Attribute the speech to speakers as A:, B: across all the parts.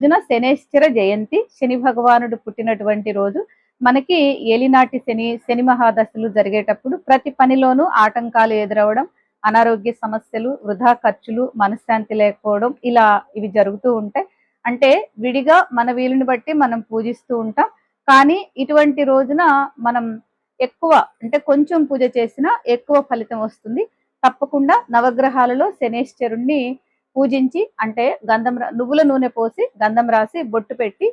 A: రోజున శనేశ్వర జయంతి, శని భగవానుడు పుట్టినటువంటి రోజు. మనకి ఏలినాటి శని, శని మహాదశలు జరిగేటప్పుడు ప్రతి పనిలోనూ ఆటంకాలు ఎదురవ్వడం, అనారోగ్య సమస్యలు, వృధా ఖర్చులు, మనశ్శాంతి లేకపోవడం ఇలా ఇవి జరుగుతూ ఉంటాయి. అంటే విడిగా మన వీలుని బట్టి మనం పూజిస్తూ ఉంటాం. కానీ ఇటువంటి రోజున మనం ఎక్కువ అంటే కొంచెం పూజ చేసినా ఎక్కువ ఫలితం వస్తుంది. తప్పకుండా నవగ్రహాలలో శనేశ్వరుణ్ణి పూజించి అంటే నువ్వుల నూనె పోసి గంధం రాసి బొట్టు పెట్టి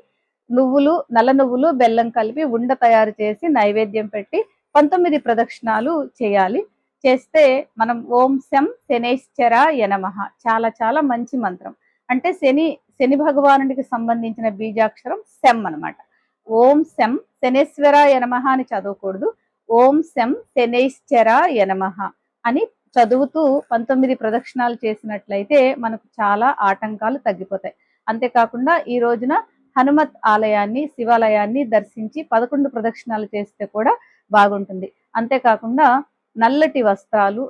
A: నల్ల నువ్వులు బెల్లం కలిపి ఉండ తయారు చేసి నైవేద్యం పెట్టి 19 ప్రదక్షిణాలు చేయాలి. చేస్తే మనం ఓం శం శనేశ్వరాయ నమః చాలా చాలా మంచి మంత్రం. అంటే శని భగవానుడికి సంబంధించిన బీజాక్షరం శం అన్నమాట. ఓం శం శనేశ్వరాయ నమః అని చదవకూడదు. ఓం శం శనేశ్వరాయ నమః అని చదువుతూ 19 ప్రదక్షిణాలు చేసినట్లయితే మనకు చాలా ఆటంకాలు తగ్గిపోతాయి. అంతేకాకుండా ఈ రోజున హనుమత్ ఆలయాన్ని, శివాలయాన్ని దర్శించి 11 ప్రదక్షిణాలు చేస్తే కూడా బాగుంటుంది. అంతేకాకుండా నల్లటి వస్త్రాలు,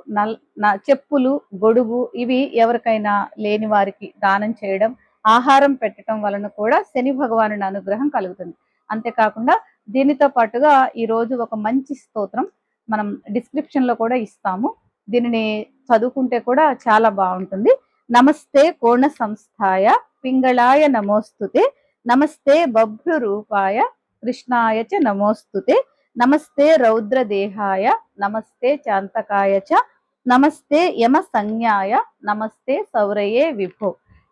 A: చెప్పులు, గొడుగు ఇవి ఎవరికైనా లేని వారికి దానం చేయడం, ఆహారం పెట్టడం వలన కూడా శని భగవానుడి అనుగ్రహం కలుగుతుంది. అంతేకాకుండా దీనితో పాటుగా ఈరోజు ఒక మంచి స్తోత్రం మనం డిస్క్రిప్షన్‌లో కూడా ఇస్తాము. దీనిని చదువుకుంటే కూడా చాలా బాగుంటుంది. నమస్తే కోణ సంస్థాయ పింగళాయ నమోస్తుతే నమస్తే బభ్రు రూపాయ కృష్ణాయ చ నమోస్తుతే నమస్తే రౌద్ర దేహాయ నమస్తే చాంతకాయ చ నమస్తే యమ సంజ్ఞాయ నమస్తే సౌరయే విభో.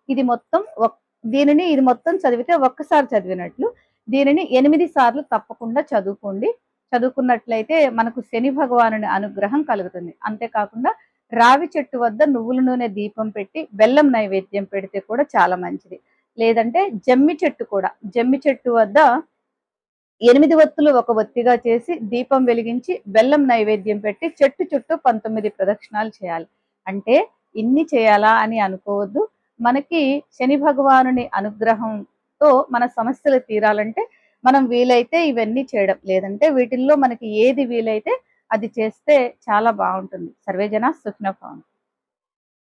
A: ఇది మొత్తం చదివితే ఒక్కసారి చదివినట్లు. దీనిని 8 సార్లు తప్పకుండా చదువుకోండి. చదువుకున్నట్లయితే మనకు శని భగవానుని అనుగ్రహం కలుగుతుంది. అంతేకాకుండా రావి చెట్టు వద్ద నువ్వుల నూనె దీపం పెట్టి బెల్లం నైవేద్యం పెడితే కూడా చాలా మంచిది. లేదంటే జమ్మి చెట్టు వద్ద 8 ఒత్తులు ఒక ఒత్తిగా చేసి దీపం వెలిగించి బెల్లం నైవేద్యం పెట్టి చెట్టు చుట్టూ 19 ప్రదక్షిణాలు చేయాలి. అంటే ఇన్ని చేయాలా అని అనుకోవద్దు. మనకి శని భగవానుని అనుగ్రహంతో మన సమస్యలు తీరాలంటే మనం వీలైతే ఇవన్నీ చేయడం. లేదంటే వీటిల్లో మనకి ఏది వీలైతే అది చేస్తే చాలా బాగుంటుంది. సర్వే జన సుఖినో భవంతు.